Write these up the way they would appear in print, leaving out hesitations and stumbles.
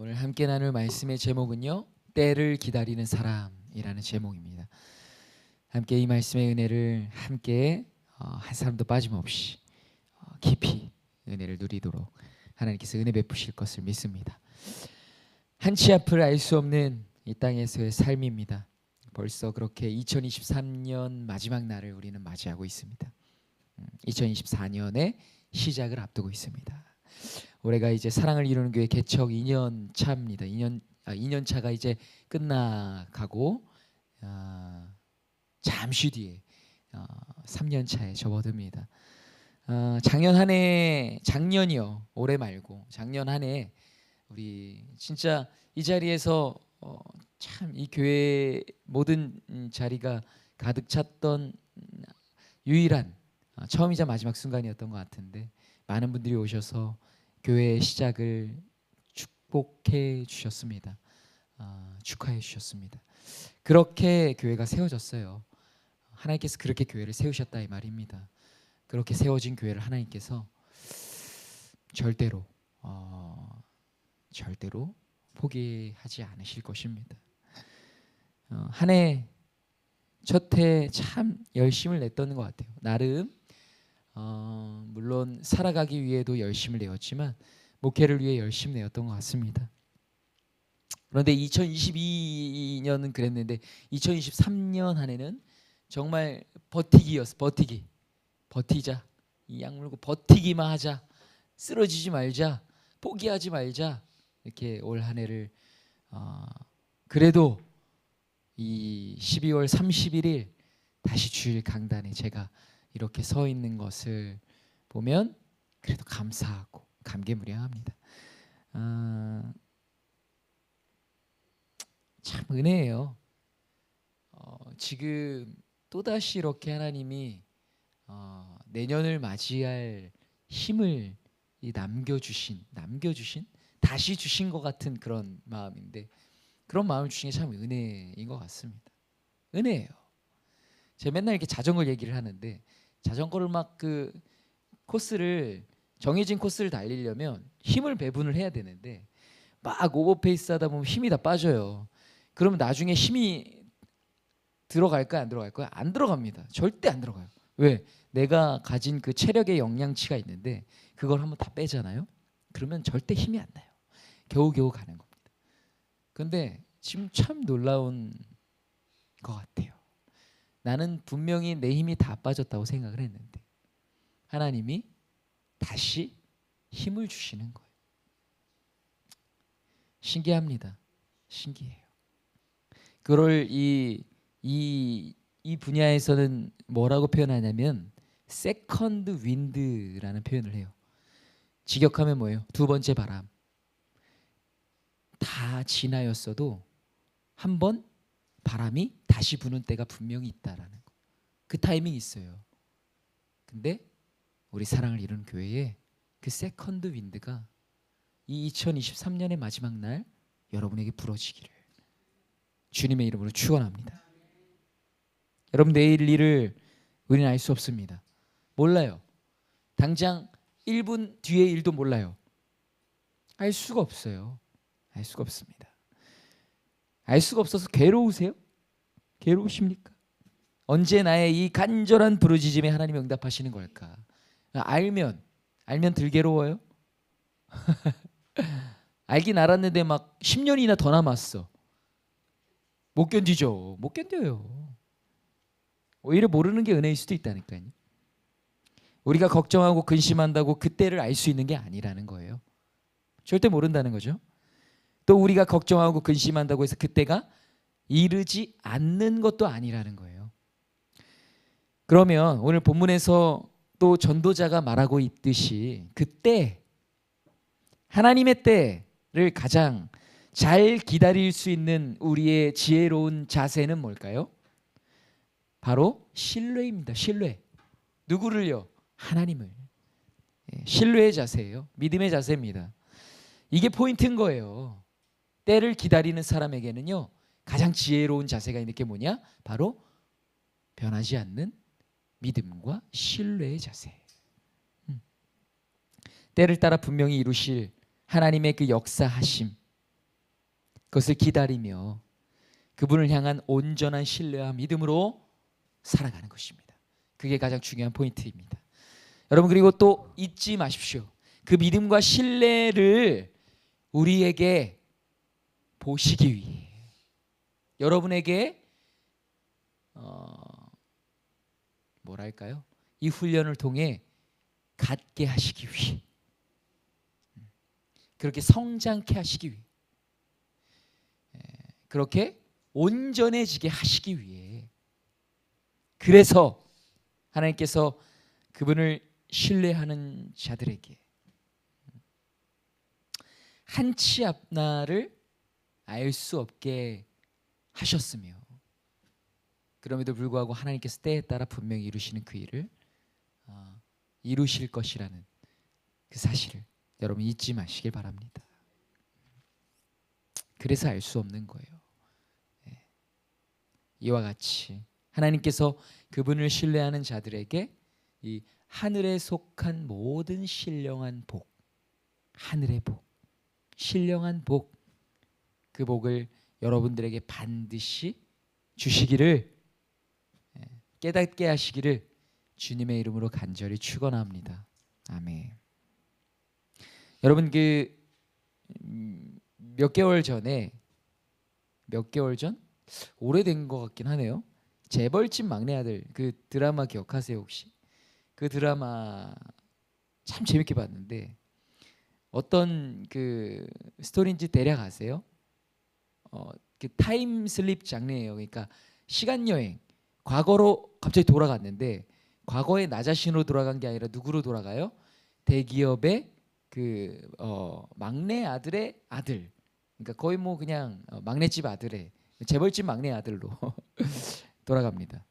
오늘 함께 나눌 말씀의 제목은요, 때를 기다리는 사람이라는 제목입니다. 함께 이 말씀의 은혜를 함께 한 사람도 빠짐없이 깊이 은혜를 누리도록 하나님께서 은혜 베푸실 것을 믿습니다. 한치 앞을 알 수 없는 이 땅에서의 삶입니다. 벌써 그렇게 2023년 마지막 날을 우리는 맞이하고 있습니다. 2024년의 시작을 앞두고 있습니다. 올해가 이제 사랑을 이루는 교회 개척 2년 차입니다. 2년 차가 이제 끝나가고 잠시 뒤에 3년 차에 접어듭니다. 작년 한 해, 작년이요, 올해 말고 작년 한 해 우리 진짜 이 자리에서 참 이 교회 모든 자리가 가득 찼던 유일한 처음이자 마지막 순간이었던 것 같은데, 많은 분들이 오셔서 교회의 시작을 축복해 주셨습니다. 축하해 주셨습니다. 그렇게 교회가 세워졌어요. 하나님께서 그렇게 교회를 세우셨다 이 말입니다. 그렇게 세워진 교회를 하나님께서 절대로 포기하지 않으실 것입니다. 한 해 첫 해 참 열심을 냈던 것 같아요. 나름 물론 살아가기 위해도 열심을 내었지만 목회를 위해 열심히 내었던 것 같습니다. 그런데 2022년은 그랬는데 2023년 한 해는 정말 버티기였어. 버티자. 이 약물고 버티기만 하자. 쓰러지지 말자. 포기하지 말자. 이렇게 올 한 해를 그래도 이 12월 31일 다시 주일 강단에 제가 이렇게 서 있는 것을 보면 그래도 감사하고 감개무량합니다. 참 은혜예요. 지금 또다시 이렇게 하나님이 내년을 맞이할 힘을 남겨주신 다시 주신 것 같은 그런 마음인데, 그런 마음을 주신 게 참 은혜인 것 같습니다. 은혜예요. 제가 맨날 이렇게 자전거 얘기를 하는데, 자전거를 막 그 코스를 정해진 코스를 달리려면 힘을 배분을 해야 되는데 막 오버페이스 하다 보면 힘이 다 빠져요. 그러면 나중에 힘이 들어갈까요? 안 들어갈까요? 안 들어갑니다. 절대 안 들어가요. 왜? 내가 가진 그 체력의 영양치가 있는데 그걸 한번 다 빼잖아요. 그러면 절대 힘이 안 나요. 겨우겨우 가는 겁니다. 근데 지금 참 놀라운 것 같아요. 나는 분명히 내 힘이 다 빠졌다고 생각을 했는데 하나님이 다시 힘을 주시는 거예요. 신기합니다. 신기해요. 그걸 이 분야에서는 뭐라고 표현하냐면 세컨드 윈드라는 표현을 해요. 직역하면 뭐예요? 두 번째 바람. 다 지나였어도 한 번 바람이 다시 부는 때가 분명히 있다라는 거. 그 타이밍이 있어요. 근데 우리 사랑을 이루는 교회에 그 세컨드 윈드가 이 2023년의 마지막 날 여러분에게 불어지기를 주님의 이름으로 축원합니다. 여러분, 내일 일을 우리는 알 수 없습니다. 몰라요. 당장 1분 뒤의 일도 몰라요. 알 수가 없어요. 알 수가 없습니다. 알 수가 없어서 괴로우세요? 괴로우십니까? 언제 나의 이 간절한 부르짖음에 하나님이 응답하시는 걸까? 알면 덜 괴로워요? 알긴 알았는데 막 10년이나 더 남았어. 못 견디죠. 못 견뎌요. 오히려 모르는 게 은혜일 수도 있다니까요. 우리가 걱정하고 근심한다고 그때를 알 수 있는 게 아니라는 거예요. 절대 모른다는 거죠. 또 우리가 걱정하고 근심한다고 해서 그때가 이르지 않는 것도 아니라는 거예요. 그러면 오늘 본문에서 또 전도자가 말하고 있듯이 그때, 하나님의 때를 가장 잘 기다릴 수 있는 우리의 지혜로운 자세는 뭘까요? 바로 신뢰입니다. 신뢰. 누구를요? 하나님을. 신뢰의 자세예요. 믿음의 자세입니다. 이게 포인트인 거예요. 때를 기다리는 사람에게는요, 가장 지혜로운 자세가 있는 게 뭐냐? 바로 변하지 않는 믿음과 신뢰의 자세. 때를 따라 분명히 이루실 하나님의 그 역사하심, 그것을 기다리며 그분을 향한 온전한 신뢰와 믿음으로 살아가는 것입니다. 그게 가장 중요한 포인트입니다. 여러분, 그리고 또 잊지 마십시오. 그 믿음과 신뢰를 우리에게 보시기 위해, 여러분에게 뭐랄까요? 이 훈련을 통해 갖게 하시기 위해, 그렇게 성장케 하시기 위해, 그렇게 온전해지게 하시기 위해, 그래서 하나님께서 그분을 신뢰하는 자들에게 한치 앞날을 알 수 없게 하셨으며, 그럼에도 불구하고 하나님께서 때에 따라 분명히 이루시는 그 일을 이루실 것이라는 그 사실을 여러분 잊지 마시길 바랍니다. 그래서 알 수 없는 거예요. 이와 같이 하나님께서 그분을 신뢰하는 자들에게 이 하늘에 속한 모든 신령한 복, 하늘의 복, 신령한 복, 그 복을 여러분들에게 반드시 주시기를, 깨닫게 하시기를 주님의 이름으로 간절히 축원합니다. 아멘. 여러분, 몇 개월 전, 오래된 것 같긴 하네요. 재벌집 막내 아들, 그 드라마 기억하세요 혹시? 그 드라마 참 재밌게 봤는데 어떤 그 스토리인지 대략 아세요? 그 타임슬립 장르예요. 그러니까 시간 여행, 과거로 갑자기 돌아갔는데 과거에 나 자신으로 돌아간 게 아니라 누구로 돌아가요? 대기업의 그 막내 아들의 아들. 그러니까 거의 뭐 그냥 막내집 아들의 재벌집 막내 아들로 돌아갑니다.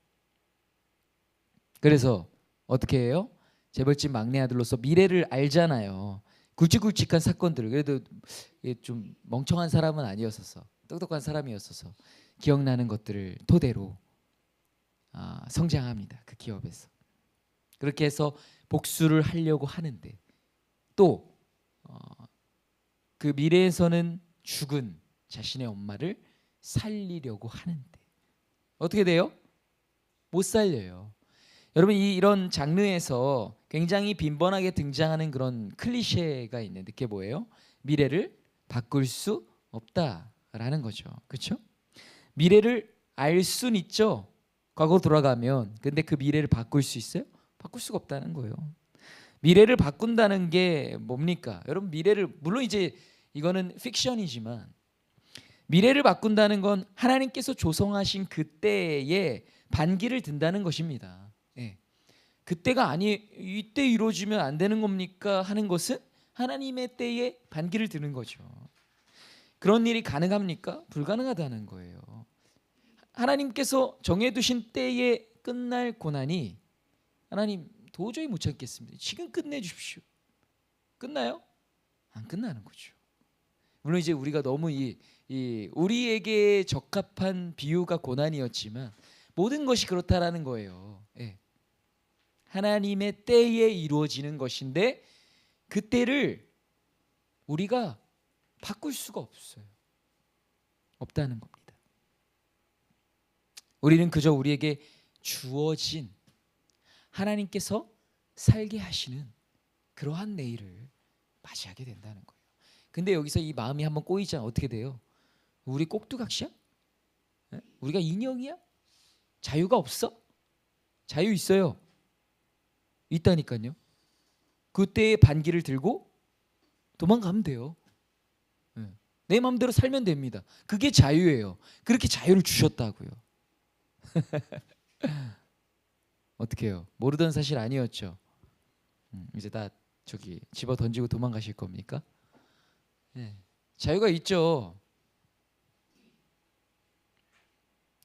그래서 어떻게 해요? 재벌집 막내 아들로서 미래를 알잖아요. 굵직굵직한 사건들을. 그래도 좀 멍청한 사람은 아니었어서, 똑똑한 사람이었어서 기억나는 것들을 토대로 성장합니다. 그 기업에서. 그렇게 해서 복수를 하려고 하는데 또 그 미래에서는 죽은 자신의 엄마를 살리려고 하는데 어떻게 돼요? 못 살려요. 여러분, 이런 장르에서 굉장히 빈번하게 등장하는 그런 클리셰가 있는데 그게 뭐예요? 미래를 바꿀 수 없다라는 거죠. 그렇죠? 미래를 알 수는 있죠. 과거 돌아가면. 근데 그 미래를 바꿀 수 있어요? 바꿀 수가 없다는 거예요. 미래를 바꾼다는 게 뭡니까? 여러분, 미래를, 물론 이제 이거는 픽션이지만 미래를 바꾼다는 건 하나님께서 조성하신 그때에 반기를 든다는 것입니다. 예. 그때가 이때 이루어지면 안 되는 겁니까? 하는 것은 하나님의 때에 반기를 드는 거죠. 그런 일이 가능합니까? 불가능하다는 거예요. 하나님께서 정해두신 때에 끝날 고난이 하나님 도저히 못 참겠습니다. 지금 끝내주십시오. 끝나요? 안 끝나는 거죠. 물론 이제 우리가 너무 우리에게 적합한 비유가 고난이었지만 모든 것이 그렇다라는 거예요. 예. 하나님의 때에 이루어지는 것인데 그 때를 우리가 바꿀 수가 없어요. 없다는 겁니다. 우리는 그저 우리에게 주어진 하나님께서 살게 하시는 그러한 내일을 맞이하게 된다는 거예요. 근데 여기서 이 마음이 한번 꼬이잖아. 어떻게 돼요? 우리 꼭두각시야? 우리가 인형이야? 자유가 없어? 자유 있어요. 있다니까요. 그때의 반기를 들고 도망가면 돼요. 내 마음대로 살면 됩니다. 그게 자유예요. 그렇게 자유를 주셨다고요. 어떻게 해요? 모르던 사실 아니었죠. 이제 다 저기 집어 던지고 도망가실 겁니까? 네. 자유가 있죠.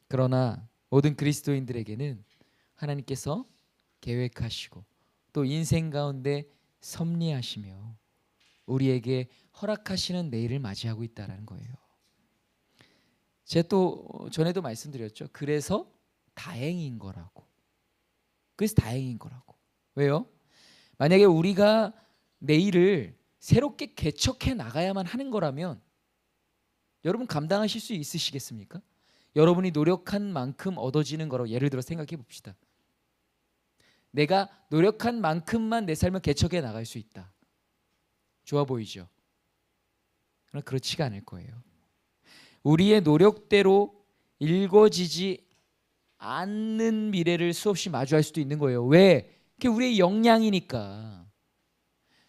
그러나 모든 그리스도인들에게는 하나님께서 계획하시고 또 인생 가운데 섭리하시며 우리에게 허락하시는 내일을 맞이하고 있다는 거예요. 제가 또 전에도 말씀드렸죠. 그래서 다행인 거라고. 그래서 다행인 거라고. 왜요? 만약에 우리가 내일을 새롭게 개척해 나가야만 하는 거라면 여러분 감당하실 수 있으시겠습니까? 여러분이 노력한 만큼 얻어지는 거로 예를 들어 생각해 봅시다. 내가 노력한 만큼만 내 삶을 개척해 나갈 수 있다. 좋아 보이죠? 그러나 그렇지가 않을 거예요. 우리의 노력대로 일궈지지 않는 미래를 수없이 마주할 수도 있는 거예요. 왜? 그게 우리의 역량이니까.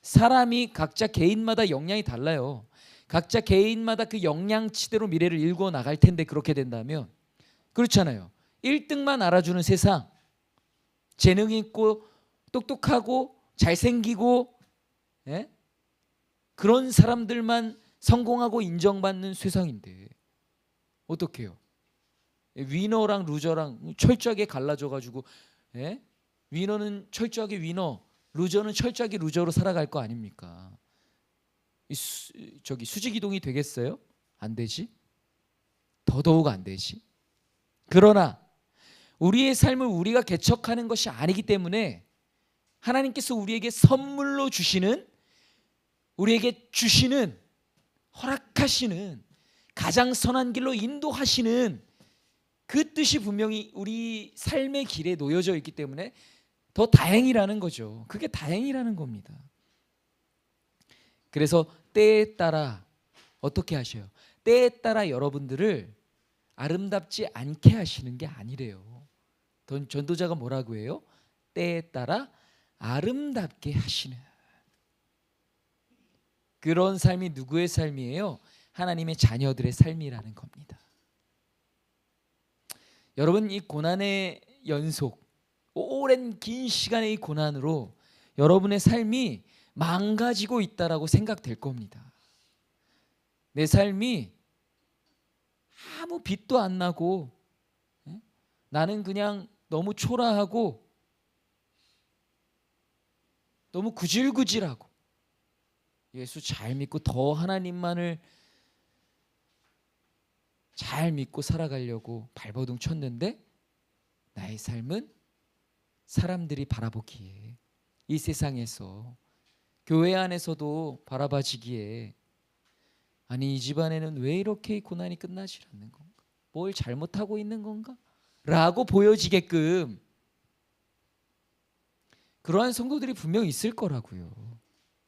사람이 각자 개인마다 역량이 달라요. 각자 개인마다 그 역량치대로 미래를 일궈 나갈 텐데 그렇게 된다면 그렇잖아요. 1등만 알아주는 세상, 재능 있고 똑똑하고 잘생기고 그런 사람들만 성공하고 인정받는 세상인데 어떻게 해요? 위너랑 루저랑 철저하게 갈라져가지고 위너는 철저하게 위너, 루저는 철저하게 루저로 살아갈 거 아닙니까? 수직이동이 되겠어요? 안 되지? 더더욱 안 되지. 그러나 우리의 삶을 우리가 개척하는 것이 아니기 때문에 하나님께서 우리에게 선물로 주시는, 우리에게 주시는, 허락하시는, 가장 선한 길로 인도하시는 그 뜻이 분명히 우리 삶의 길에 놓여져 있기 때문에 더 다행이라는 거죠. 그게 다행이라는 겁니다. 그래서 때에 따라 어떻게 하셔요? 때에 따라 여러분들을 아름답지 않게 하시는 게 아니래요. 전도자가 뭐라고 해요? 때에 따라 아름답게 하시는 그런 삶이 누구의 삶이에요? 하나님의 자녀들의 삶이라는 겁니다. 여러분, 이 고난의 연속, 오랜 긴 시간의 이 고난으로 여러분의 삶이 망가지고 있다라고 생각될 겁니다. 내 삶이 아무 빛도 안 나고 나는 그냥 너무 초라하고 너무 구질구질하고 예수 잘 믿고 더 하나님만을 잘 믿고 살아가려고 발버둥 쳤는데 나의 삶은 사람들이 바라보기에, 이 세상에서 교회 안에서도 바라봐지기에, 아니 이 집안에는 왜 이렇게 고난이 끝나지 않는 건가? 뭘 잘못하고 있는 건가? 라고 보여지게끔 그러한 성도들이 분명히 있을 거라고요.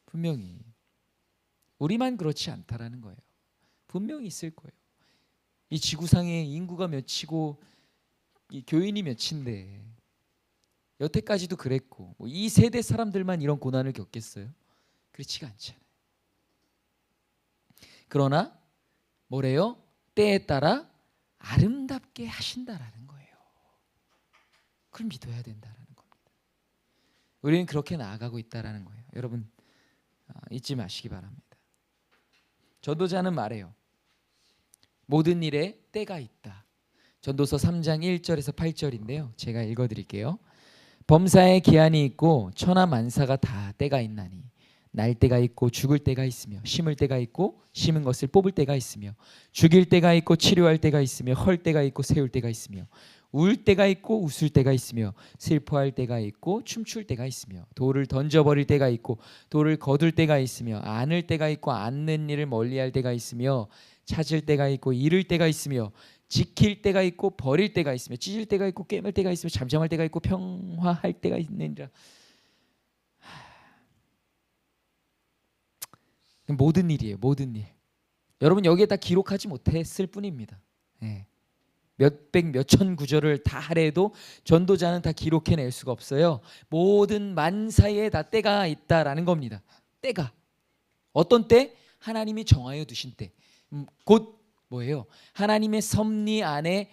분명히. 우리만 그렇지 않다라는 거예요. 분명히 있을 거예요. 이 지구상에 인구가 몇이고 이 교인이 몇인데 여태까지도 그랬고 이 세대 사람들만 이런 고난을 겪겠어요? 그렇지가 않잖아요. 그러나 뭐래요? 때에 따라 아름답게 하신다라는 거예요. 그걸 믿어야 된다라는 겁니다. 우리는 그렇게 나아가고 있다라는 거예요. 여러분 잊지 마시기 바랍니다. 전도자는 말해요. 모든 일에 때가 있다. 전도서 3장 1절에서 8절인데요. 제가 읽어드릴게요. 범사에 기한이 있고 천하 만사가 다 때가 있나니 날 때가 있고 죽을 때가 있으며 심을 때가 있고 심은 것을 뽑을 때가 있으며 죽일 때가 있고 치료할 때가 있으며 헐 때가 있고 세울 때가 있으며 울 때가 있고 웃을 때가 있으며 슬퍼할 때가 있고 춤출 때가 있으며 돌을 던져버릴 때가 있고 돌을 거둘 때가 있으며 안을 때가 있고 안는 일을 멀리할 때가 있으며 찾을 때가 있고 잃을 때가 있으며 지킬 때가 있고 버릴 때가 있으며 찢을 때가 있고 깨물 때가 있으며 잠잠할 때가 있고 평화할 때가 있느니라. 모든 일이에요. 모든 일. 여러분 여기에 다 기록하지 못했을 뿐입니다. 몇백 몇천 구절을 다 하래도 전도자는 다 기록해낼 수가 없어요. 모든 만사에 다 때가 있다라는 겁니다. 때가. 어떤 때? 하나님이 정하여 두신 때. 곧 뭐예요? 하나님의 섭리 안에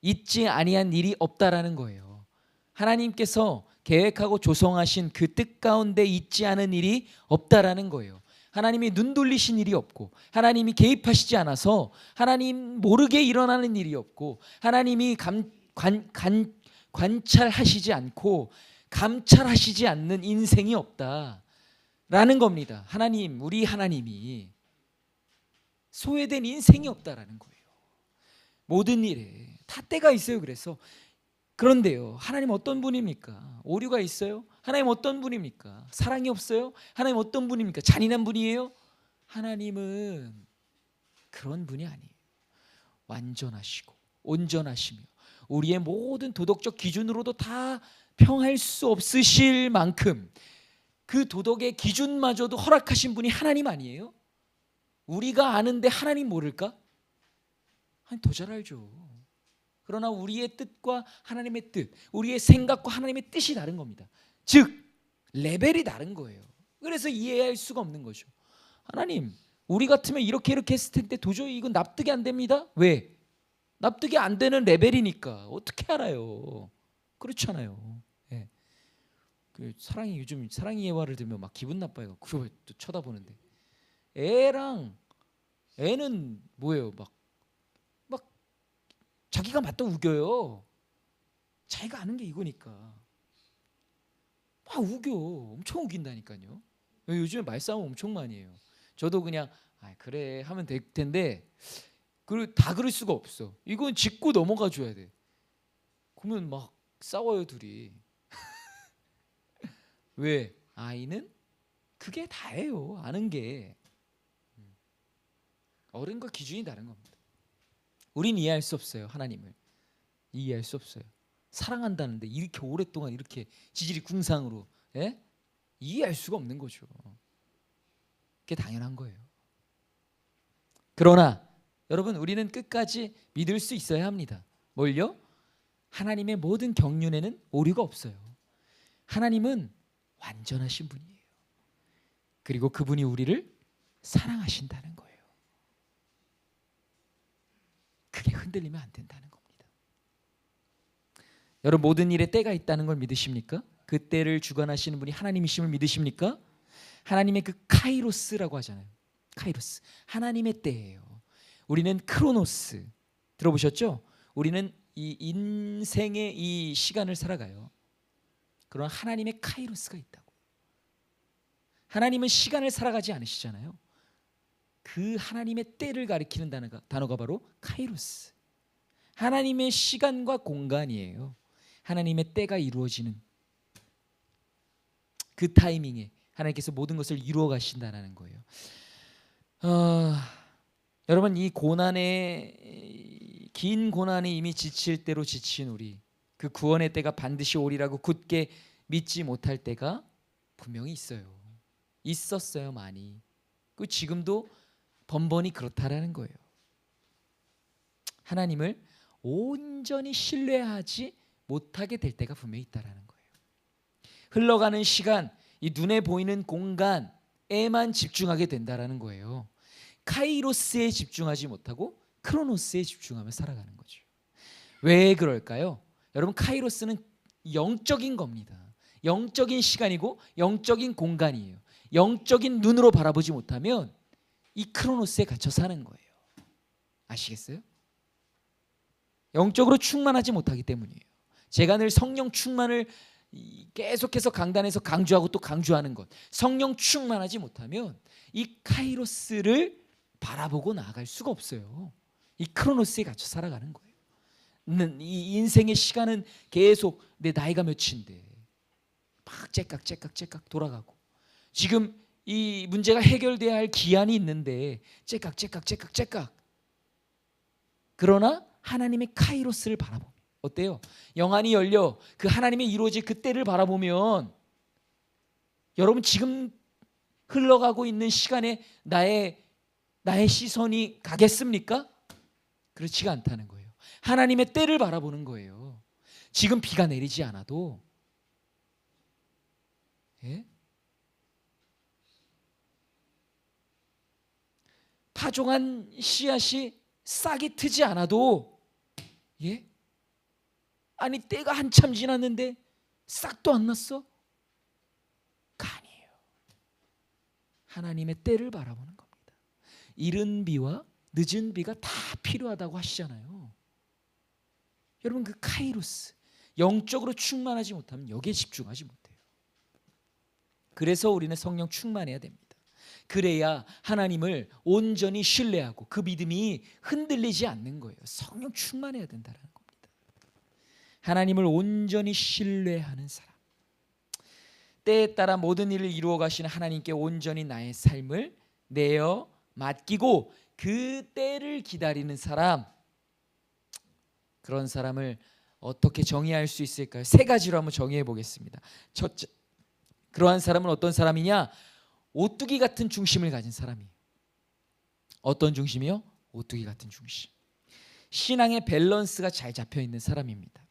있지 아니한 일이 없다라는 거예요. 하나님께서 계획하고 조성하신 그 뜻 가운데 있지 않은 일이 없다라는 거예요. 하나님이 눈 돌리신 일이 없고 하나님이 개입하시지 않아서 하나님 모르게 일어나는 일이 없고 하나님이 관찰하시지 않고 감찰하시지 않는 인생이 없다라는 겁니다. 하나님, 우리 하나님이 소외된 인생이 없다라는 거예요. 모든 일에 다 때가 있어요. 그런데요, 하나님 어떤 분입니까? 오류가 있어요? 하나님 어떤 분입니까? 사랑이 없어요? 하나님 어떤 분입니까? 잔인한 분이에요? 하나님은 그런 분이 아니에요. 완전하시고 온전하시며 우리의 모든 도덕적 기준으로도 다 평할 수 없으실 만큼 그 도덕의 기준마저도 허락하신 분이 하나님 아니에요? 우리가 아는데 하나님 모를까? 하나님 더 잘 알죠. 그러나 우리의 뜻과 하나님의 뜻, 우리의 생각과 하나님의 뜻이 다른 겁니다. 즉 레벨이 다른 거예요. 그래서 이해할 수가 없는 거죠. 하나님, 우리 같으면 이렇게 했을 텐데 도저히 이건 납득이 안 됩니다. 왜? 납득이 안 되는 레벨이니까 어떻게 알아요? 그렇잖아요. 예. 그 사랑이 요즘 사랑의 예화를 들으면 막 기분 나빠요. 그거 또 쳐다보는데 애는 뭐예요? 막 자기가 맞다 우겨요. 자기가 아는 게 이거니까 막 우겨. 엄청 우긴다니까요. 요즘에 말싸움 엄청 많이 해요. 저도 그냥 그래 하면 될 텐데 다 그럴 수가 없어. 이건 짚고 넘어가 줘야 돼. 그러면 막 싸워요 둘이. 왜? 아이는 그게 다예요. 아는 게. 어른과 기준이 다른 겁니다. 우린 이해할 수 없어요. 하나님을 이해할 수 없어요. 사랑한다는데 이렇게 오랫동안 이렇게 지질이 궁상으로 이해할 수가 없는 거죠. 그게 당연한 거예요. 그러나 여러분 우리는 끝까지 믿을 수 있어야 합니다. 뭘요? 하나님의 모든 경륜에는 오류가 없어요. 하나님은 완전하신 분이에요. 그리고 그분이 우리를 사랑하신다는 거예요. 그게 흔들리면 안 된다는 겁니다. 여러분 모든 일에 때가 있다는 걸 믿으십니까? 그 때를 주관하시는 분이 하나님이심을 믿으십니까? 하나님의 그 카이로스라고 하잖아요. 카이로스, 하나님의 때예요. 우리는 크로노스 들어보셨죠? 우리는 이 인생의 이 시간을 살아가요. 그런 하나님의 카이로스가 있다고. 하나님은 시간을 살아가지 않으시잖아요. 그 하나님의 때를 가리키는 단어가 바로 카이로스. 하나님의 시간과 공간이에요. 하나님의 때가 이루어지는 그 타이밍에 하나님께서 모든 것을 이루어 가신다는 거예요. 여러분 이 긴 고난에 이미 지칠 대로 지친 우리, 그 구원의 때가 반드시 오리라고 굳게 믿지 못할 때가 분명히 있어요. 있었어요 많이. 그 지금도 번번이 그렇다라는 거예요. 하나님을 온전히 신뢰하지 못하게 될 때가 분명히 있다라는 거예요. 흘러가는 시간, 이 눈에 보이는 공간에만 집중하게 된다라는 거예요. 카이로스에 집중하지 못하고 크로노스에 집중하며 살아가는 거죠. 왜 그럴까요? 여러분 카이로스는 영적인 겁니다. 영적인 시간이고 영적인 공간이에요. 영적인 눈으로 바라보지 못하면 이 크로노스에 갇혀 사는 거예요. 아시겠어요? 영적으로 충만하지 못하기 때문이에요. 제가 늘 성령 충만을 계속해서 강단에서 강조하고 또 강조하는 것, 성령 충만하지 못하면 이 카이로스를 바라보고 나아갈 수가 없어요. 이 크로노스에 갇혀 살아가는 거예요. 이 인생의 시간은 계속 내 나이가 몇인데 막 째깍 돌아가고, 지금 이 문제가 해결돼야 할 기한이 있는데 째깍. 그러나 하나님의 카이로스를 바라보면 어때요? 영안이 열려 그 하나님의 이루어질 그 때를 바라보면 여러분 지금 흘러가고 있는 시간에 나의 시선이 가겠습니까? 그렇지가 않다는 거예요. 하나님의 때를 바라보는 거예요. 지금 비가 내리지 않아도 파종한 씨앗이 싹이 트지 않아도 아니 때가 한참 지났는데 싹도 안 났어? 아니에요. 하나님의 때를 바라보는 겁니다. 이른 비와 늦은 비가 다 필요하다고 하시잖아요. 여러분 그 카이로스, 영적으로 충만하지 못하면 여기에 집중하지 못해요. 그래서 우리는 성령 충만해야 됩니다. 그래야 하나님을 온전히 신뢰하고 그 믿음이 흔들리지 않는 거예요. 성령 충만해야 된다는 겁니다. 하나님을 온전히 신뢰하는 사람, 때에 따라 모든 일을 이루어 가시는 하나님께 온전히 나의 삶을 내어 맡기고 그 때를 기다리는 사람, 그런 사람을 어떻게 정의할 수 있을까요? 세 가지로 한번 정의해 보겠습니다. 첫째, 그러한 사람은 어떤 사람이냐? 오뚜기 같은 중심을 가진 사람이에요. 어떤 중심이요? 오뚜기 같은 중심. 신앙의 밸런스가 잘 잡혀 있는 사람입니다.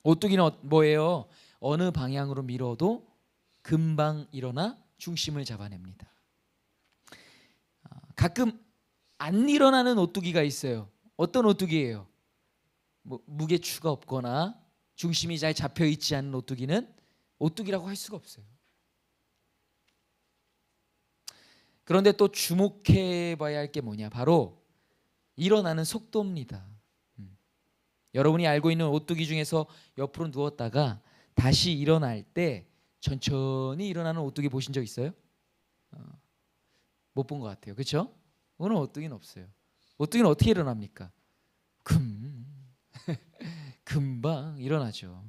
오뚜기는 뭐예요? 어느 방향으로 밀어도 금방 일어나 중심을 잡아냅니다. 가끔 안 일어나는 오뚜기가 있어요. 어떤 오뚜기예요? 무게추가 없거나 중심이 잘 잡혀 있지 않은 오뚜기는 오뚜기라고 할 수가 없어요. 그런데 또 주목해 봐야 할 게 뭐냐? 바로 일어나는 속도입니다. 여러분이 알고 있는 오뚜기 중에서 옆으로 누웠다가 다시 일어날 때 천천히 일어나는 오뚜기 보신 적 있어요? 못 본 것 같아요. 그렇죠? 오늘 오뚜기는 없어요. 오뚜기는 어떻게 일어납니까? 금방 일어나죠.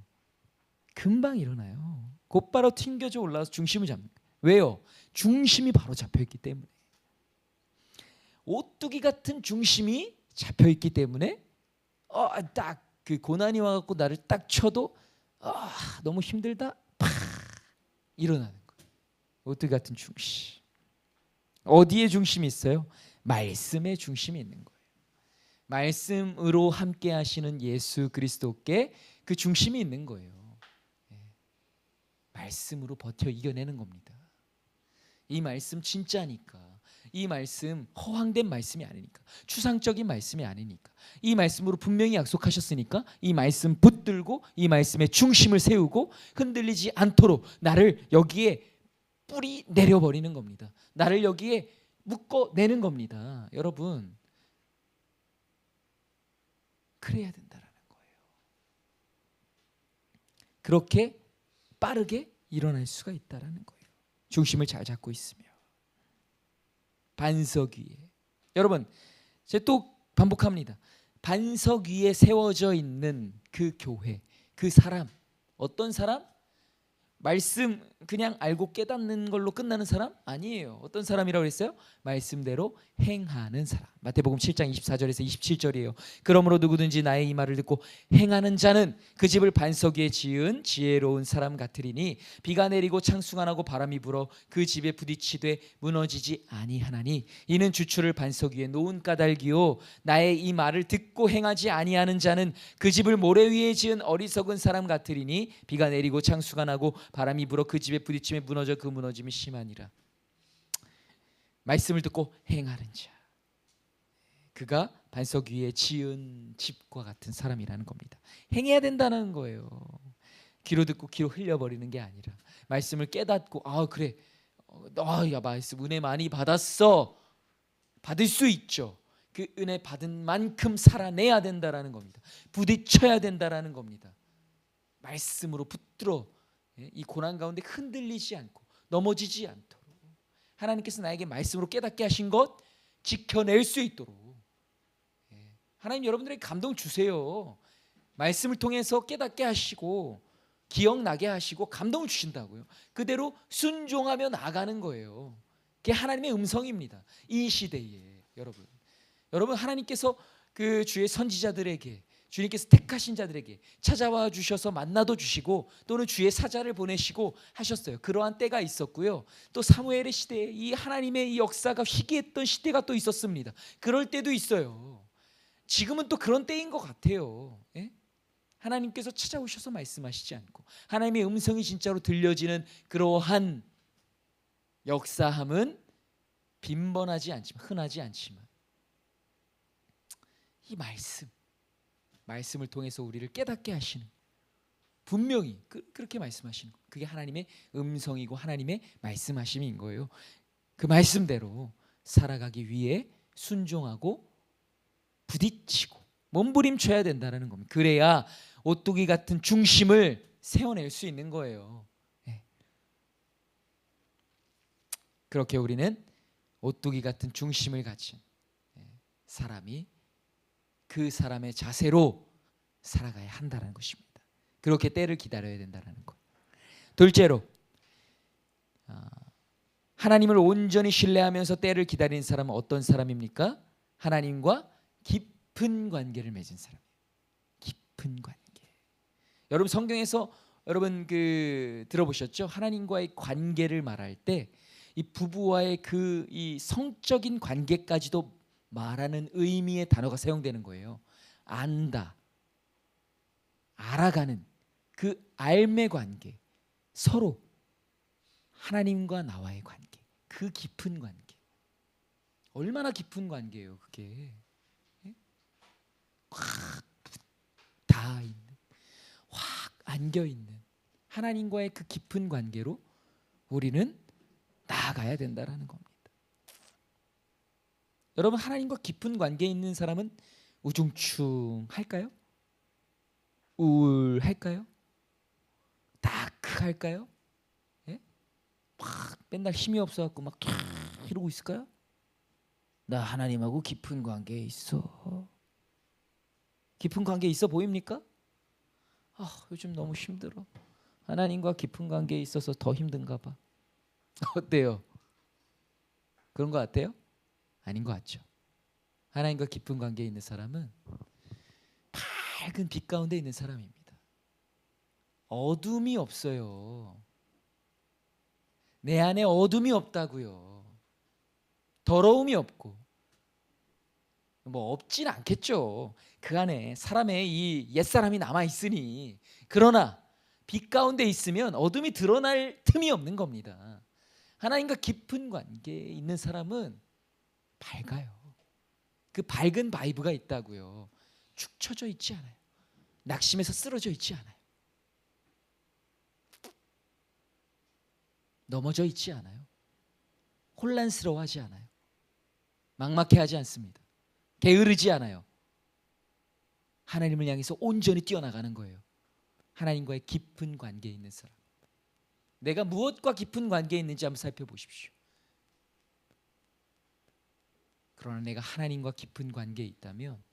금방 일어나요. 곧바로 튕겨져 올라와서 중심을 잡습니다. 왜요? 중심이 바로 잡혀있기 때문에. 오뚜기 같은 중심이 잡혀있기 때문에 딱 그 고난이 와갖고 나를 딱 쳐도 너무 힘들다, 팍 일어나는 거예요. 오뚜기 같은 중심. 어디에 중심이 있어요? 말씀에 중심이 있는 거예요. 말씀으로 함께 하시는 예수 그리스도께 그 중심이 있는 거예요. 말씀으로 버텨 이겨내는 겁니다. 이 말씀 진짜니까. 이 말씀 허황된 말씀이 아니니까. 추상적인 말씀이 아니니까. 이 말씀으로 분명히 약속하셨으니까 이 말씀 붙들고 이 말씀에 중심을 세우고 흔들리지 않도록 나를 여기에 뿌리 내려버리는 겁니다. 나를 여기에 묶어내는 겁니다. 여러분, 그래야 된다라는 거예요. 그렇게 빠르게 일어날 수가 있다라는 거예요. 중심을 잘 잡고 있으며. 반석 위에. 여러분, 제가 또 반복합니다. 반석 위에 세워져 있는 그 교회, 그 사람, 어떤 사람? 말씀 그냥 알고 깨닫는 걸로 끝나는 사람? 아니에요. 어떤 사람이라고 그랬어요? 말씀대로 행하는 사람. 마태복음 7장 24절에서 27절이에요. 그러므로 누구든지 나의 이 말을 듣고 행하는 자는 그 집을 반석 위에 지은 지혜로운 사람 같으리니 비가 내리고 창수가 나고 바람이 불어 그 집에 부딪히되 무너지지 아니하나니 이는 주추를 반석 위에 놓은 까닭이요 나의 이 말을 듣고 행하지 아니하는 자는 그 집을 모래 위에 지은 어리석은 사람 같으리니 비가 내리고 창수가 나고 바람이 불어 그 집에 부딪히며 무너져 그 무너짐이 심하니라. 말씀을 듣고 행하는 자, 그가 반석 위에 지은 집과 같은 사람이라는 겁니다. 행해야 된다는 거예요. 귀로 듣고 귀로 흘려버리는 게 아니라 말씀을 깨닫고 그래, 야 말씀 은혜 많이 받았어. 받을 수 있죠. 그 은혜 받은 만큼 살아내야 된다라는 겁니다. 부딪혀야 된다라는 겁니다. 말씀으로 붙들어 이 고난 가운데 흔들리지 않고 넘어지지 않도록 하나님께서 나에게 말씀으로 깨닫게 하신 것 지켜낼 수 있도록 하나님 여러분들에게 감동 주세요. 말씀을 통해서 깨닫게 하시고 기억나게 하시고 감동을 주신다고요. 그대로 순종하며 나가는 거예요. 그게 하나님의 음성입니다. 이 시대에 여러분 하나님께서 그 주의 선지자들에게 주님께서 택하신 자들에게 찾아와 주셔서 만나도 주시고 또는 주의 사자를 보내시고 하셨어요. 그러한 때가 있었고요. 또 사무엘의 시대에 이 하나님의 이 역사가 희귀했던 시대가 또 있었습니다. 그럴 때도 있어요. 지금은 또 그런 때인 것 같아요. 하나님께서 찾아오셔서 말씀하시지 않고 하나님의 음성이 진짜로 들려지는 그러한 역사함은 빈번하지 않지만 흔하지 않지만 이 말씀을 통해서 우리를 깨닫게 하시는 분명히 그렇게 말씀하시는 거. 그게 하나님의 음성이고 하나님의 말씀하심인 거예요. 그 말씀대로 살아가기 위해 순종하고 부딪히고 몸부림쳐야 된다는 겁니다. 그래야 오뚜기 같은 중심을 세워낼 수 있는 거예요. 그렇게 우리는 오뚜기 같은 중심을 가진 사람이 그 사람의 자세로 살아가야 한다는 것입니다. 그렇게 때를 기다려야 된다는 것. 둘째로 하나님을 온전히 신뢰하면서 때를 기다리는 사람은 어떤 사람입니까? 하나님과 깊은 관계를 맺은 사람이에요. 깊은 관계. 여러분 성경에서 여러분 들어보셨죠? 하나님과의 관계를 말할 때 이 부부와의 이 성적인 관계까지도 말하는 의미의 단어가 사용되는 거예요. 안다, 알아가는 그 알매 관계, 서로 하나님과 나와의 관계, 그 깊은 관계. 얼마나 깊은 관계예요, 그게. 확 닿아 있는, 확 안겨 있는 하나님과의 그 깊은 관계로 우리는 나아가야 된다라는 겁니다. 여러분 하나님과 깊은 관계에 있는 사람은 우중충할까요? 우울할까요? 다크할까요? 예? 막 맨날 힘이 없어갖고 막 이러고 있을까요? 나 하나님하고 깊은 관계에 있어. 깊은 관계에 있어 보입니까? 요즘 너무 힘들어. 하나님과 깊은 관계에 있어서 더 힘든가 봐. 어때요? 그런 것 같아요? 아닌 것 같죠. 하나님과 깊은 관계에 있는 사람은 밝은 빛 가운데 있는 사람입니다. 어둠이 없어요. 내 안에 어둠이 없다고요. 더러움이 없고 뭐 없진 않겠죠. 그 안에 사람의 이 옛사람이 남아 있으니. 그러나 빛 가운데 있으면 어둠이 드러날 틈이 없는 겁니다. 하나님과 깊은 관계에 있는 사람은 밝아요. 그 밝은 바이브가 있다고요. 축 처져 있지 않아요. 낙심해서 쓰러져 있지 않아요. 넘어져 있지 않아요. 혼란스러워하지 않아요. 막막해하지 않습니다. 게으르지 않아요. 하나님을 향해서 온전히 뛰어나가는 거예요. 하나님과의 깊은 관계에 있는 사람. 내가 무엇과 깊은 관계에 있는지 한번 살펴보십시오. 그러나 내가 하나님과 깊은 관계에 있다면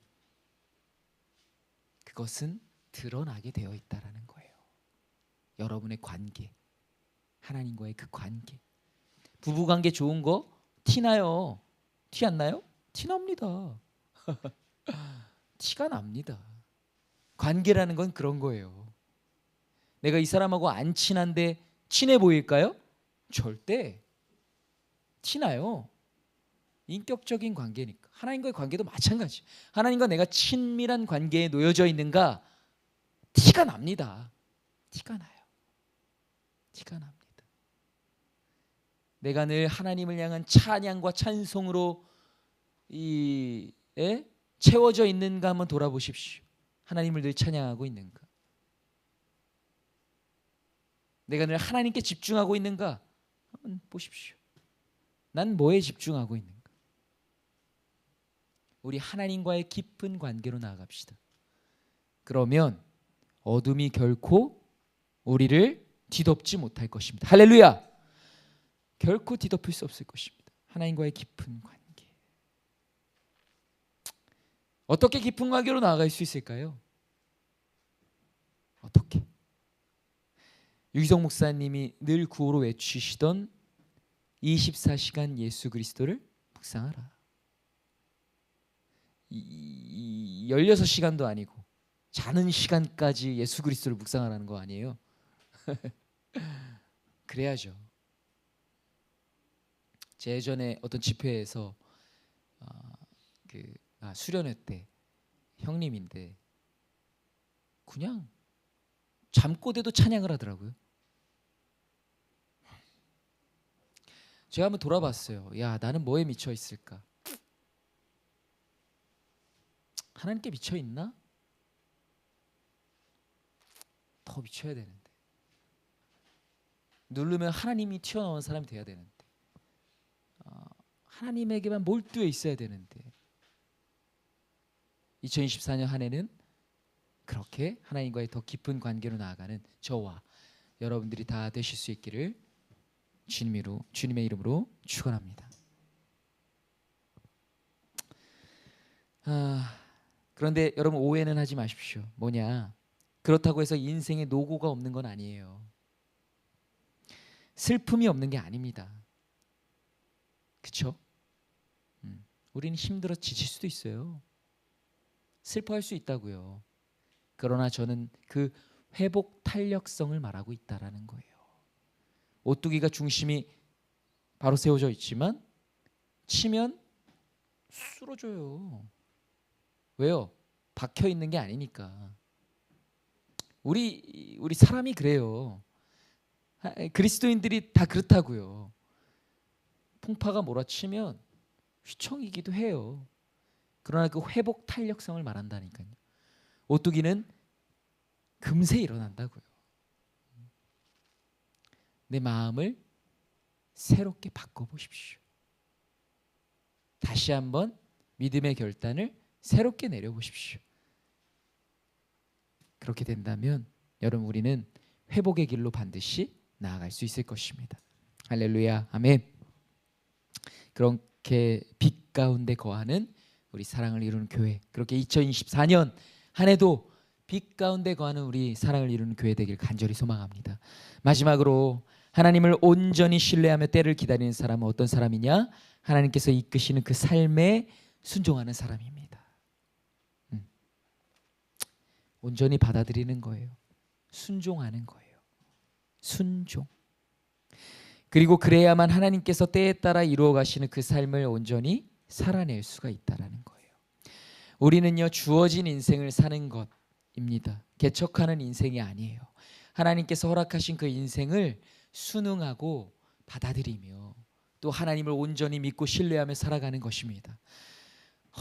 그것은 드러나게 되어 있다라는 거예요. 여러분의 관계, 하나님과의 그 관계. 부부관계 좋은 거 티나요? 티 안 나요? 티 납니다. 티가 납니다. 관계라는 건 그런 거예요. 내가 이 사람하고 안 친한데 친해 보일까요? 절대. 티나요. 인격적인 관계니까. 하나님과의 관계도 마찬가지. 하나님과 내가 친밀한 관계에 놓여져 있는가? 티가 납니다. 티가 나요. 티가 납니다. 내가 늘 하나님을 향한 찬양과 찬송으로 채워져 있는가 한번 돌아보십시오. 하나님을 늘 찬양하고 있는가? 내가 늘 하나님께 집중하고 있는가? 한번 보십시오. 난 뭐에 집중하고 있는가? 우리 하나님과의 깊은 관계로 나아갑시다. 그러면 어둠이 결코 우리를 뒤덮지 못할 것입니다. 할렐루야! 결코 뒤덮을 수 없을 것입니다. 하나님과의 깊은 관계. 어떻게 깊은 관계로 나아갈 수 있을까요? 어떻게? 유기성 목사님이 늘 구호로 외치시던 24시간 예수 그리스도를 묵상하라. 16시간도 아니고 자는 시간까지 예수 그리스도를 묵상하라는 거 아니에요? 그래야죠. 제 예전에 어떤 집회에서 수련회 때 형님인데 그냥 잠꼬대도 찬양을 하더라고요. 제가 한번 돌아봤어요. 야, 나는 뭐에 미쳐 있을까? 하나님께 미쳐 있나? 더 미쳐야 되는데. 누르면 하나님이 튀어나온 사람이 돼야 되는데. 하나님에게만 몰두해 있어야 되는데. 2024년 한 해는 그렇게 하나님과의 더 깊은 관계로 나아가는 저와 여러분들이 다 되실 수 있기를 주님의 이름으로 축원합니다. 그런데 여러분 오해는 하지 마십시오. 뭐냐? 그렇다고 해서 인생에 노고가 없는 건 아니에요. 슬픔이 없는 게 아닙니다. 그렇죠? 우리는 힘들어 지칠 수도 있어요. 슬퍼할 수 있다고요. 그러나 저는 그 회복 탄력성을 말하고 있다라는 거예요. 오뚜기가 중심이 바로 세워져 있지만 치면 쓰러져요. 왜요? 박혀 있는 게 아니니까. 우리 사람이 그래요. 그리스도인들이 다 그렇다고요. 풍파가 몰아치면 휘청이기도 해요. 그러나 그 회복 탄력성을 말한다니까요. 오뚜기는 금세 일어난다고요. 내 마음을 새롭게 바꿔보십시오. 다시 한번 믿음의 결단을 새롭게 내려보십시오. 그렇게 된다면 여러분 우리는 회복의 길로 반드시 나아갈 수 있을 것입니다. 할렐루야, 아멘. 그렇게 빛 가운데 거하는 우리 사랑을 이루는 교회, 그렇게 2024년 한 해도 빛 가운데 거하는 우리 사랑을 이루는 교회 되길 간절히 소망합니다. 마지막으로 하나님을 온전히 신뢰하며 때를 기다리는 사람은 어떤 사람이냐? 하나님께서 이끄시는 그 삶에 순종하는 사람입니다. 온전히 받아들이는 거예요. 순종하는 거예요. 순종. 그리고 그래야만 하나님께서 때에 따라 이루어 가시는 그 삶을 온전히 살아낼 수가 있다라는 거예요. 우리는요, 주어진 인생을 사는 것입니다. 개척하는 인생이 아니에요. 하나님께서 허락하신 그 인생을 순응하고 받아들이며 또 하나님을 온전히 믿고 신뢰하며 살아가는 것입니다.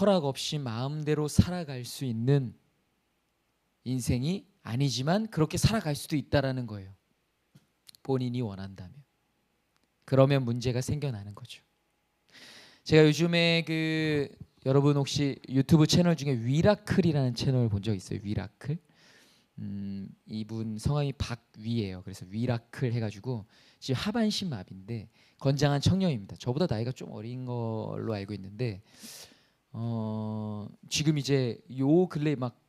허락 없이 마음대로 살아갈 수 있는 인생이 아니지만 그렇게 살아갈 수도 있다라는 거예요. 본인이 원한다면. 그러면 문제가 생겨나는 거죠. 제가 요즘에 여러분 혹시 유튜브 채널 중에 위라클이라는 채널을 본 적 있어요? 위라클? 이분 성함이 박위예요. 그래서 위라클 해가지고 지금 하반신 마비인데 건장한 청년입니다. 저보다 나이가 좀 어린 걸로 알고 있는데 지금 이제 요 근래 막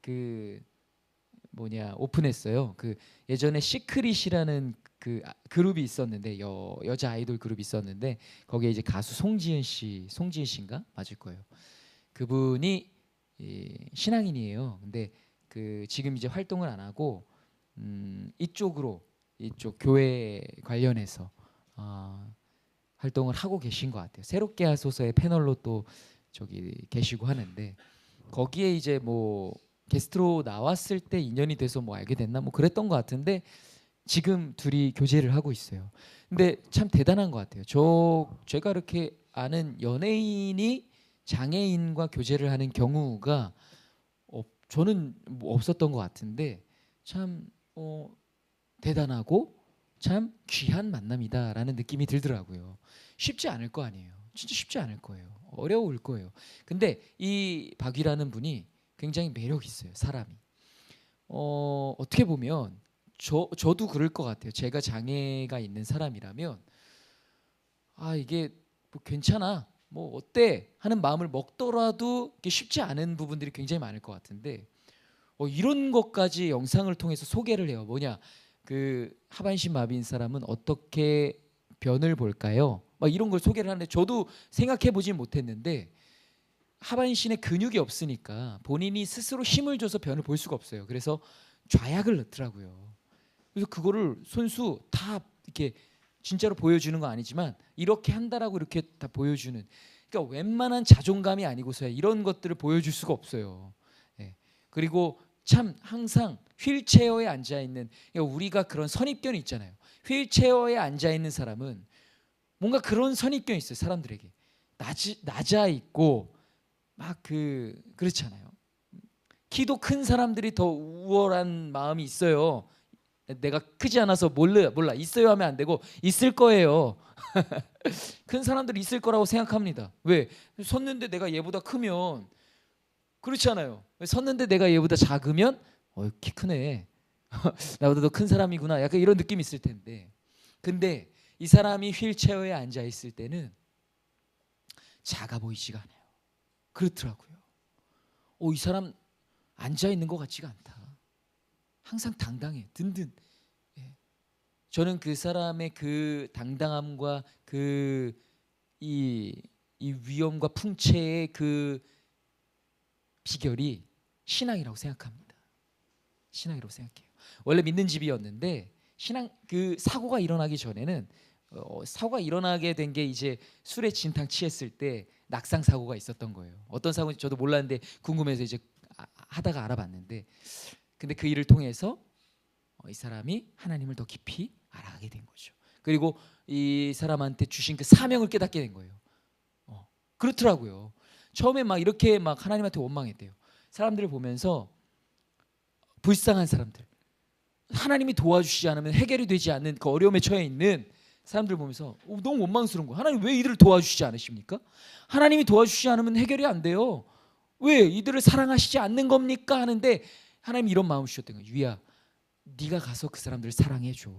오픈했어요. 예전에 시크릿이라는 그룹이 있었는데 여자 아이돌 그룹이 있었는데 거기에 이제 가수 송지은 씨인가 맞을 거예요. 그분이 신앙인이에요. 근데 지금 이제 활동을 안 하고 이쪽 교회 관련해서 활동을 하고 계신 것 같아요. 새롭게 하소서의 패널로 또 저기 계시고 하는데 거기에 이제 뭐 게스트로 나왔을 때 인연이 돼서 뭐 알게 됐나 뭐 그랬던 것 같은데 지금 둘이 교제를 하고 있어요. 근데 참 대단한 것 같아요. 제가 이렇게 아는 연예인이 장애인과 교제를 하는 경우가 저는 뭐 없었던 것 같은데 참 대단하고 참 귀한 만남이다라는 느낌이 들더라고요. 쉽지 않을 거 아니에요. 진짜 쉽지 않을 거예요. 어려울 거예요. 근데 이 박위라는 분이 굉장히 매력 있어요. 사람이. 어떻게 보면 저도 그럴 것 같아요. 제가 장애가 있는 사람이라면 이게 뭐 괜찮아, 뭐 어때 하는 마음을 먹더라도 이게 쉽지 않은 부분들이 굉장히 많을 것 같은데 이런 것까지 영상을 통해서 소개를 해요. 뭐냐, 하반신 마비인 사람은 어떻게 변을 볼까요? 막 이런 걸 소개를 하는데 저도 생각해 보진 못했는데 하반신에 근육이 없으니까 본인이 스스로 힘을 줘서 변을 볼 수가 없어요. 그래서 좌약을 넣더라고요. 그래서 그거를 손수 다 이렇게 진짜로 보여주는 건 아니지만 이렇게 한다라고 이렇게 다 보여주는, 그러니까 웬만한 자존감이 아니고서야 이런 것들을 보여줄 수가 없어요. 예. 그리고 참 항상 휠체어에 앉아 있는, 그러니까 우리가 그런 선입견이 있잖아요. 휠체어에 앉아 있는 사람은 뭔가 그런 선입견이 있어요. 사람들에게 낮아 있고 막 그렇잖아요. 키도 큰 사람들이 더 우월한 마음이 있어요. 내가 크지 않아서 몰라 있어요 하면 안 되고 있을 거예요. 큰 사람들이 있을 거라고 생각합니다. 왜? 섰는데 내가 얘보다 크면 그렇잖아요. 섰는데 내가 얘보다 작으면 키 크네. 나보다 더 큰 사람이구나. 약간 이런 느낌이 있을 텐데. 근데 이 사람이 휠체어에 앉아 있을 때는 작아 보이지가 않아요. 그렇더라고요. 이 사람 앉아 있는 것 같지가 않다. 항상 당당해, 든든. 예. 저는 그 사람의 그 당당함과 이 이 위엄과 풍채의 그 비결이 신앙이라고 생각합니다. 신앙이라고 생각해요. 원래 믿는 집이었는데 신앙 그 사고가 일어나기 전에는 사고가 일어나게 된 게 이제 술에 진탕 취했을 때 낙상 사고가 있었던 거예요. 어떤 사고인지 저도 몰랐는데 궁금해서 이제 하다가 알아봤는데, 근데 그 일을 통해서 이 사람이 하나님을 더 깊이 알아가게 된 거죠. 그리고 이 사람한테 주신 그 사명을 깨닫게 된 거예요. 그렇더라고요. 처음에 막 이렇게 막 하나님한테 원망했대요. 사람들을 보면서 불쌍한 사람들, 하나님이 도와주시지 않으면 해결이 되지 않는 그 어려움에 처해 있는 사람들 보면서 너무 원망스러운 거예요. 하나님 왜 이들을 도와주시지 않으십니까? 하나님이 도와주시지 않으면 해결이 안 돼요. 왜 이들을 사랑하시지 않는 겁니까? 하는데 하나님이 이런 마음을 주셨던 거예요. 유야, 네가 가서 그 사람들을 사랑해줘.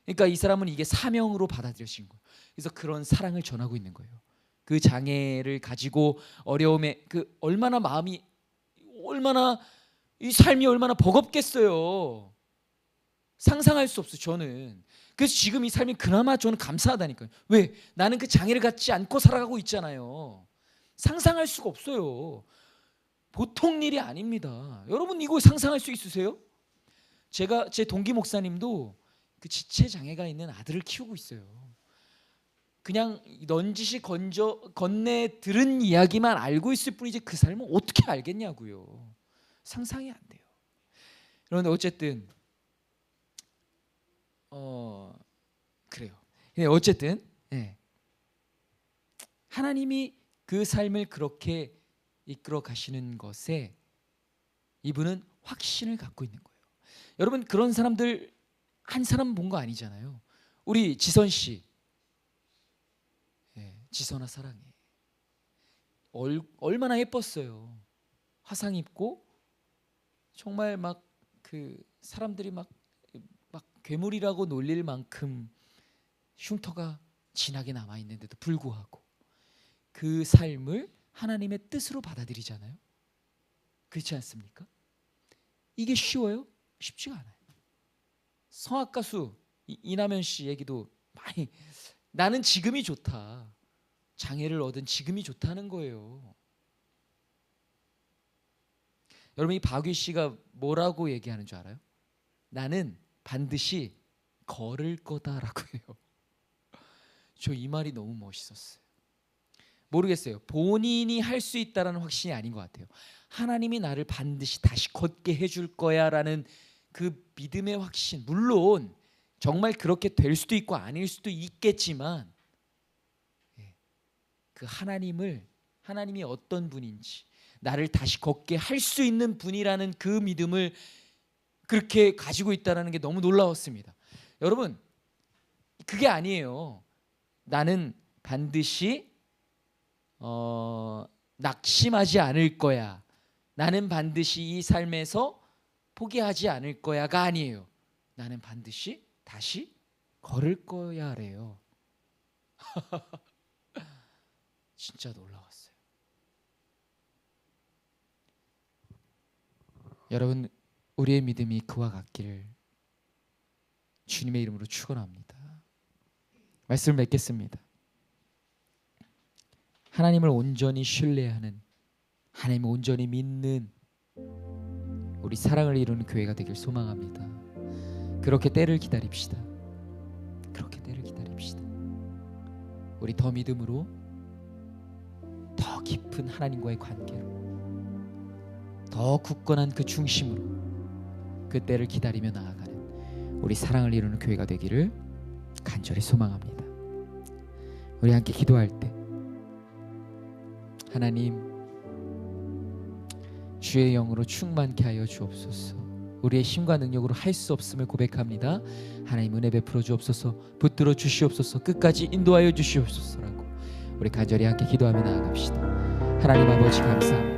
그러니까 이 사람은 이게 사명으로 받아들여진 거예요. 그래서 그런 사랑을 전하고 있는 거예요. 그 장애를 가지고 어려움에 그 얼마나 마음이 얼마나 이 삶이 얼마나 버겁겠어요. 상상할 수 없어요. 저는 그래서 지금 이 삶이 그나마 저는 감사하다니까요. 왜? 나는 그 장애를 갖지 않고 살아가고 있잖아요. 상상할 수가 없어요. 보통 일이 아닙니다. 여러분 이거 상상할 수 있으세요? 제가 제 동기 목사님도 그 지체 장애가 있는 아들을 키우고 있어요. 그냥 넌지시 건네 들은 이야기만 알고 있을 뿐이지 그 삶을 어떻게 알겠냐고요. 상상이 안 돼요. 그런데 어쨌든 그래요. 근데 어쨌든 하나님이 그 삶을 그렇게 이끌어 가시는 것에 이분은 확신을 갖고 있는 거예요. 여러분 그런 사람들 한 사람 본 거 아니잖아요. 우리 지선 씨, 지선아 사랑해. 얼마나 예뻤어요. 화상 입고 정말 막 그 사람들이 막 괴물이라고 놀릴 만큼 흉터가 진하게 남아 있는데도 불구하고 그 삶을 하나님의 뜻으로 받아들이잖아요. 그렇지 않습니까? 이게 쉬워요? 쉽지가 않아요. 성악 가수 이남현 씨 얘기도 많이, 나는 지금이 좋다. 장애를 얻은 지금이 좋다는 거예요. 여러분 이 박위 씨가 뭐라고 얘기하는 줄 알아요? 나는 반드시 걸을 거다라고 해요. 저 이 말이 너무 멋있었어요. 모르겠어요. 본인이 할 수 있다라는 확신이 아닌 것 같아요. 하나님이 나를 반드시 다시 걷게 해줄 거야라는 그 믿음의 확신. 물론 정말 그렇게 될 수도 있고 아닐 수도 있겠지만 그 하나님이 어떤 분인지, 나를 다시 걷게 할 수 있는 분이라는 그 믿음을 그렇게 가지고 있다는 게 너무 놀라웠습니다. 여러분 그게 아니에요. 나는 반드시 낙심하지 않을 거야. 나는 반드시 이 삶에서 포기하지 않을 거야가 아니에요. 나는 반드시 다시 걸을 거야래요. 진짜 놀라웠어요. 여러분 우리의 믿음이 그와 같기를 주님의 이름으로 축원합니다. 말씀을 맺겠습니다. 하나님을 온전히 신뢰하는, 하나님을 온전히 믿는 우리 사랑을 이루는 교회가 되길 소망합니다. 그렇게 때를 기다립시다. 그렇게 때를 기다립시다. 우리 더 믿음으로, 더 깊은 하나님과의 관계로, 더 굳건한 그 중심으로 그 때를 기다리며 나아가는 우리 사랑을 이루는 교회가 되기를 간절히 소망합니다. 우리 함께 기도할 때 하나님 주의 영으로 충만케 하여 주옵소서. 우리의 힘과 능력으로 할 수 없음을 고백합니다. 하나님 은혜 베풀어 주옵소서. 붙들어 주시옵소서. 끝까지 인도하여 주시옵소서라고 우리 간절히 함께 기도하며 나아갑시다. 하나님 아버지 감사합니다.